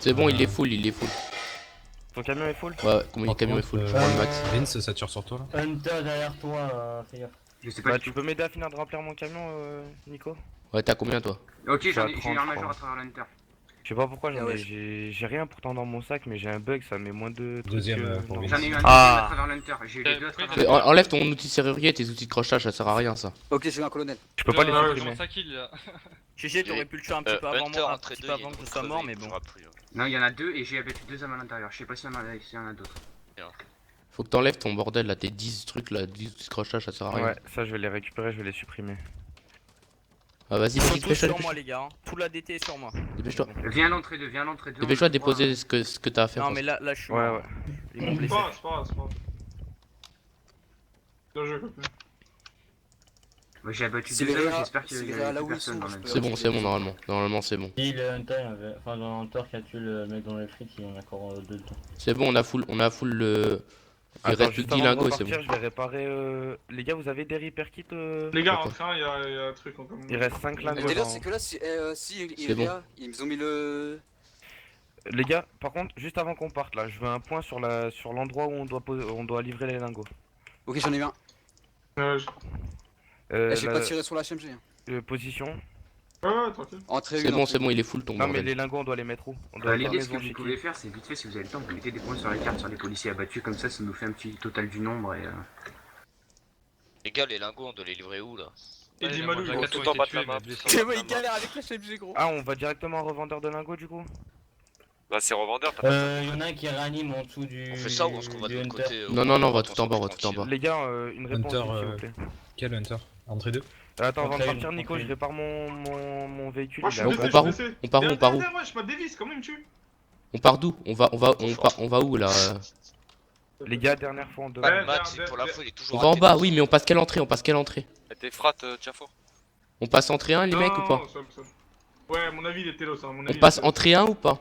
C'est bon, il est full, il est full. Ton camion est full? Ouais, mon camion est full, je prends le max. Vince, ça tire sur toi là. Hunter derrière toi, fais gaffe. Je sais pas Bah du tu tout. peux m'aider à finir de remplir mon camion Nico? Ouais, t'as combien toi? Ok, Je suis à j'ai eu 30, un je major crois. à travers l'Hunter. Je sais pas pourquoi Ah ouais. j'ai rien pourtant dans mon sac mais j'ai un bug, ça met moins de trucs Deuxième, que pour dans- Vince. J'en ai eu un deuxième Ah. à travers l'Hunter. J'ai eu les deux à travers Fais- l'Hunter. Enlève ton outil serrurier, tes outils de crochetage, ça sert à rien ça. Ok, j'ai eu un colonel. Je peux pas les Ouais, supprimer. ça kill là. GG, t'aurais pu le tuer un petit peu avant Hunter moi, un entre petit deux, peu il est avant que trop je sois crevé, mort, il mais bon. bougera plus, hein. Non, il y en a deux et j'ai abattu deux hommes à l'intérieur. Je sais pas s'il y en a d'autres. Faut que t'enlèves ton bordel là, tes 10 trucs là, 10 outils de crochetage, ça sert à rien. Ouais, ça je vais les récupérer, je vais les supprimer. Ah vas-y, Ils sont vas-y, tous dépêche-toi, sur moi, les gars. Hein. Tout l'ADT est sur moi. dépêche-toi. Viens à l'entrée 2, viens à l'entrée 2. Dépêche-toi de déposer ce que t'as à faire. Non, mais là, je suis Ouais, mort. ouais. Ils m'ont C'est blessé. pas grave, c'est pas grave, c'est pas grave. Bien joué, copain. J'ai abattu C'est deux les hommes, Réa- j'espère qu'il c'est y les a Réa plus là où ils personne sont, dans je l'Hunter. peux- C'est bon normalement. Normalement c'est bon. Si le Hunter, enfin dans Hunter qui a tué le mec dans les frites, il y en a encore deux dedans. C'est bon, on a full le. Il Attends, reste juste 10 avant de lingots, c'est repartir, bon. je vais réparer. Les gars, vous avez des repair kits Les gars, D'accord. rentrez un, il y a un truc en commun. Il reste 5 Le lingots. délire, dans- c'est que là, si C'est bon. ils ont mis le. Les gars, par contre, juste avant qu'on parte là, je veux un point sur l'endroit où on doit livrer les lingots. Ok, j'en ai eu un. Ouais, J'ai pas tiré sur la HMG. Hein. Position. ouais, tranquille. Entrée C'est une, bon, entrée c'est deux. bon, il est full ton Non mais bordel. les lingots on doit les mettre où? On doit les L'idée, ce que maison vous chez pouvez qui? faire, c'est vite fait, si vous avez le temps, vous mettez des points sur la carte sur les policiers abattus, comme ça nous fait un petit total du nombre et. Les gars, les lingots, on doit les livrer où là? Et dis Malou, Malou, ils vont tout tout en bas de la map. Tu vois, il galère avec la HMG, gros. Ah, on va directement en revendeur de lingots du coup? Bah, c'est revendeur, t'as pas Y en a un qui réanime en dessous du. On fait ça ou on se va de du l'autre Hunter. côté? Non, non, non, on va tout en bas, on va tout en bas. Les gars, une réponse Hunter, s'il vous plaît. Quel Hunter? Entrée 2? Attends, avant de Entrée, partir Nico, entrée. je répare mon véhicule. Moi, je suis il a- blessé, on part je où suis blessé. On part où On part où Derrière moi, je pas Davis, comment il me tue? On part d'où On va où là Les gars, dernière fois on Ouais, devait. Max, pour l'info, il est On toujours va en raté. bas, oui, mais on passe quelle entrée T'es frat, Tiafo. On passe entrée 1 les mecs ou pas Seul. Ouais, à mon avis, il est télos. Hein, mon On avis, passe il est télos. entrée 1 ou pas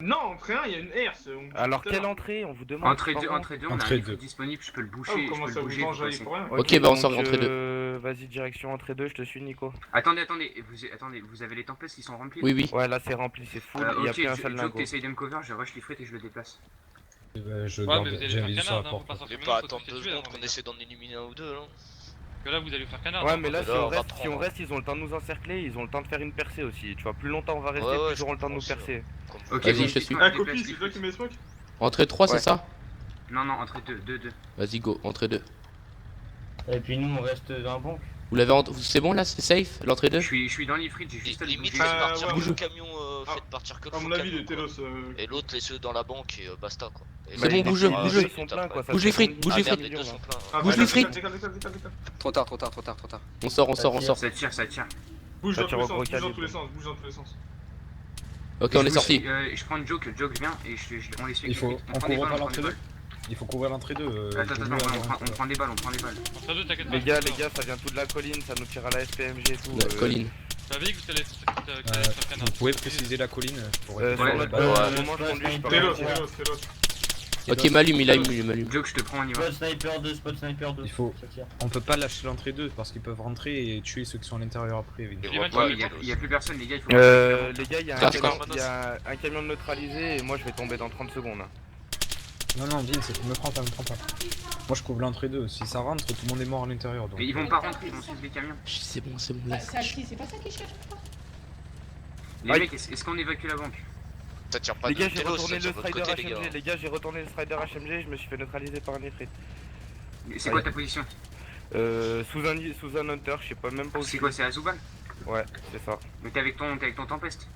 Non, entrée 1, il y a une R. Alors quelle entrée on vous demande? Entrée 2, pardon entrée 2, on a un Entrée livre deux. disponible, je peux le Ah, boucher, vous je peux commencez à le vous bouger, vous venger passez. pour rien. Ok, bah, on donc, sort entrée Vas-y, direction entrée 2, je te suis Nico. Attendez, vous avez les tempêtes qui sont remplies? Oui, oui. Ouais, là c'est rempli, c'est full, il y a Ok, plus un seul Joe, lingot. t'essayes de me cover, je rush les frites et je le déplace. Je Ouais, garde, mais vous allez j'ai un faire visu sur canard, la hein, porte. faut pas s'en Mais faire pas faut attendre se 2 tuer, secondes hein, qu'on les essaie d'en éliminer un ou deux, hein. Que là, vous allez faire canard. Ouais, hein. mais là, Là, si on on va reste, prendre. ils ont le temps de nous encercler, ils ont le temps de faire une percée aussi. Tu vois, plus longtemps on va rester, Ouais, ouais, plus ils auront le temps de nous je comprends percer. Ok, Vas-y, bon, je te suis. Ah, déplace copie, les c'est toi qui frites. mets smoke? Entrée 3, c'est Ouais. ça Non, entrée 2. Vas-y, go, entrée 2. Et puis nous on reste dans la banque. Vous l'avez c'est bon là, c'est safe l'entrée 2 Je suis dans les frites, j'ai juste à le Limite, bouger. faites partir ouais, que ouais. le camion, faites partir que le À faux mon avis, il camion, est quoi. télos. Et l'autre, laissez-le dans la banque et basta quoi. Et C'est là, bon, il bougez, est- bougez. Ah, Ils sont pleins quoi. ça Bougez les fait frites, 70 bougez les Ah merde, frites. les deux sont pleins. Ah, Bouge les frites. décale. Trop tard. On sort, on sort. Ça tire. Bouge Ça dans tous tire les au gros sens, bouge dans calibre. tous les sens, bouge dans tous les sens. Ok, on est Je sorti. Je prends Joke vient et on les suit. Il faut, on prend des couvre balles, pas on prend des l'entrée 2. balles. Il faut couvrir l'entrée 2. Attends, on prend des balles. Entre deux, t'inquiète pas. Les gars, ça vient tout de la colline, ça nous tire à la SPMG et tout. La colline. Tu savais que vous allez faire canard. Vous pouvez préciser la colline pour Sur Ouais, notre ouais. moment, je conduis, je peux Télos, pas télos. Ok, m'allume, il allume. Joke, je te prends, on y va. Spot sniper 2. Il faut- Ça tire. On peut pas lâcher l'entrée 2 parce qu'ils peuvent rentrer et tuer ceux qui sont à l'intérieur après. évidemment. Et Ouais, voilà, Ouais, mais il y a plus personne, les gars, il faut. Les gars, il y a D'accord. un camion de neutralisé et moi je vais tomber dans 30 secondes. Non, Vince, me prends pas. Moi je couvre l'entrée 2. Si ça rentre, tout le monde est mort à l'intérieur. Donc... Mais ils vont pas rentrer, ils vont suivre les camions. C'est bon, là. C'est pas ça qui cherche. Les Aïe. mecs, est-ce qu'on évacue la banque? Ça tire pas Les de gars, j'ai télos, retourné ça le tire de l'autre Strider côté, les gars. HMG. Les gars, j'ai retourné le Strider HMG, je me suis fait neutraliser par un Ifrit. C'est quoi ta position? Sous un Hunter, je sais pas même pas où C'est quoi, c'est Azuban? Ouais, c'est ça. Mais t'es avec ton Tempest?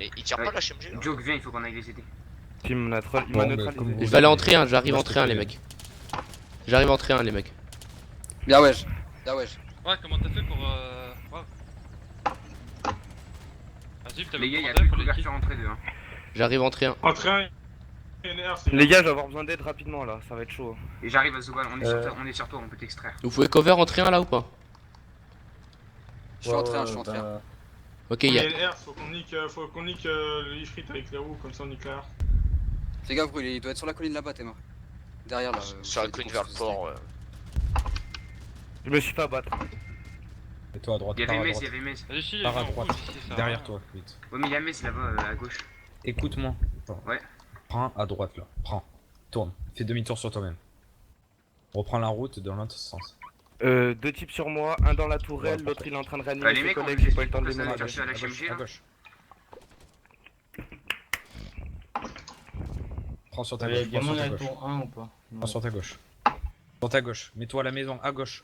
Et il tire pas la HMG là? Joke, viens, il faut qu'on aille les aider. Il m'a Bon, neutralisé. comme vous- Je vais aller entrer 1, j'arrive entrer 1 les mecs. J'arrive entrer 1 les mecs. Bien ouais. Ouais, comment t'as fait pour. Ouais. Vas-y, t'avais Les gars, il y a commandé plus de pour les kills. couverture entre deux. Hein. J'arrive entrer 1. Entrée 1, NR, c'est. Les gars, je vais avoir besoin d'aide rapidement là, ça va être chaud. Et j'arrive à Zuban, on est sur toi, on peut t'extraire. Vous pouvez cover entrer 1 là ou pas Je suis entré, je suis entré. Ok, il y a. NR, faut qu'on nique le Ifrit avec les roues, comme ça on nique la R. Fais gaffe, Brûlé, il doit être sur la colline là-bas, t'es mort. Derrière là. Sur la colline vers le port, ouais. Je me suis fait abattre. Et toi à droite, Il y pars avait à Metz, droite. Vas-y, Pars à viens, on droite. bouge ici, ça va. Derrière toi, vite. Ouais, mais il y a Metz là-bas à gauche. écoute-moi. Ouais. Prends à droite là, prends. Tourne, fais demi-tour sur toi-même. Reprends la route dans l'autre sens. Deux types sur moi, un dans la tourelle, Ouais, l'autre parfait. il est en train de réanimer Les ses mecs, on collègues, peut j'ai pas eu le temps de les expliquer ménager. pourquoi ça À HMG, gauche, à là. gauche. Prends sur ta Il y a gauche, des prends sur monde ta à gauche. tour 1 ou pas? Prends sur ta gauche. Sur ta gauche, mets-toi à la maison, à gauche.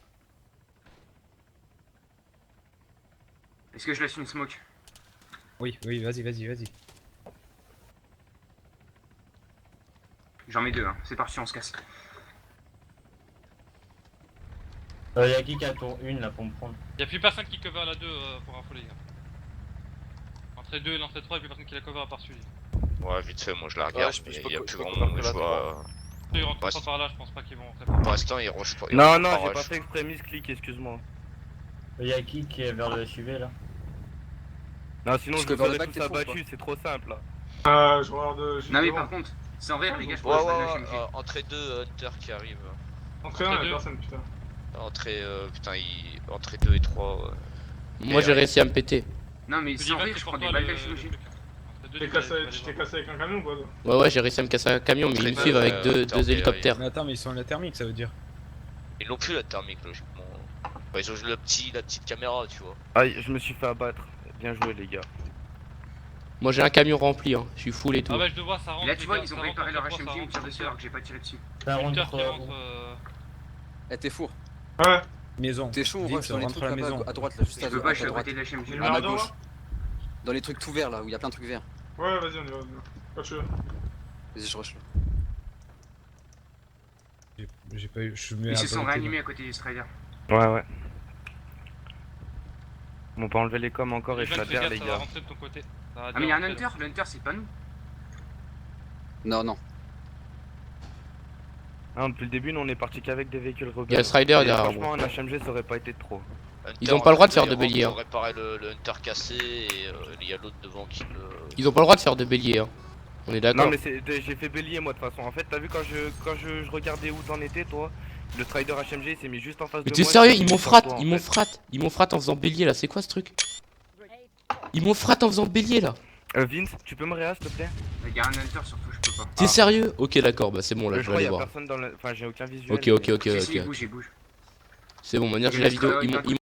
Est-ce que je laisse une smoke? Oui, oui, vas-y, vas-y, vas-y. J'en mets 2, hein. C'est parti, on se casse. Il y a qui a tour 1 là pour me prendre? Y'a plus personne qui cover la 2 pour info les gars. Entrée 2 et l'entrée 3, y'a plus personne qui la cover à part celui. Ouais, vite fait, moi je la regarde, je mais peux y a co- plus je peux grand cover monde. que la Je vois. Ils rentrent Ouais, pas par là, je pense pas qu'ils vont rentrer. Pour l'instant, ils rushent pas. ils Non, rushent non, pas j'ai pas rush. fait exprès, clic, excuse-moi. Il y a qui est vers le SUV là? Non, sinon Parce je que me vers le ferais bac, tous t'es fou, abattus, c'est trop simple là. Je regarde. Non, mais par contre, sans rire, les gars, je Ouais, pense ouais, pas de ouais, HMG. entrée 2, Hunter qui arrive. Entrée 1, y'a personne, putain. Entrée, putain, entrée 2 et 3. Moi j'ai réussi à me péter. Non, mais Je dis sans pas, rire, c'est je pour prends des toi, balles le d'HMG. truc. Tu t'es cassé avec un camion ou quoi toi? Ouais, j'ai réussi à me casser un camion, mais ils me Entrée suivent de- avec deux Hunter, hélicoptères. Mais attends, mais ils sont à la thermique, ça veut dire. Ils n'ont plus la thermique, logiquement. Enfin, ils ont la petite caméra, tu vois. Aïe, je me suis fait abattre. Bien joué les gars. Moi j'ai un camion rempli, hein. Je suis full et tout. Ah ouais, je le vois, ça rentre. Et là, tu les vois, gars, ils ont ça préparé leur rentre, ça HMG, ils me rentre, tirent ça dessus alors que j'ai pas tiré dessus. Ça Hunter rentre. qui rentre. Eh, t'es fou. Ouais. Maison. T'es chaud, on Vite, rush dans les rentre trucs à la là-bas maison. à droite là, juste Je à peux pas, je à suis à droite. côté de l'HMG. Numéro À ma deux, gauche. ouais. Dans les trucs tout verts là, où il y a plein de trucs verts. Ouais, vas-y, on y va. Pas de cheveux. Vas-y, je rush là. J'ai pas eu. Je me mets Ils à se sont côté, réanimés à côté du Strider. Ouais, ouais. On peut enlever les coms encore et je la Fais terre gaffe, les ça va gars. rentrer de ton côté. Ça va Ah, mais y'a un bien rentrer, Hunter, le Hunter c'est pas nous. Non, non. Non, depuis le début, nous on est parti qu'avec des véhicules rebelles. Il y a le Strider Et derrière franchement, moi. un HMG ça aurait pas été trop. Ils ont pas le droit de faire de Hunter, bélier, Ils hein. ont réparé le Hunter cassé et il y a l'autre devant qui le. Ils ont pas le droit de faire de bélier, hein. On est d'accord. Non, mais j'ai fait bélier moi de toute façon. En fait, t'as vu quand je regardais où t'en étais, toi, le Strider HMG il s'est mis juste en face Mais de t'es moi. sérieux, il s'est ils mis m'ont sur frappé, toi, en ils m'ont fait. frappé, ils m'ont frappé en faisant bélier là, c'est quoi ce truc? Ils m'ont frappé en faisant bélier là. Vince, tu peux me réa s'il te plaît? Y'a un Hunter surtout, je peux pas. T'es sérieux? Ok d'accord, bah c'est bon là, Je je crois vais y aller a voir. personne dans le. Enfin, j'ai aucun visuel. Ok, mais- ok, ok, Si, si, ok. il bouge. C'est bon, maintenant j'ai la vidéo. Ils m'ont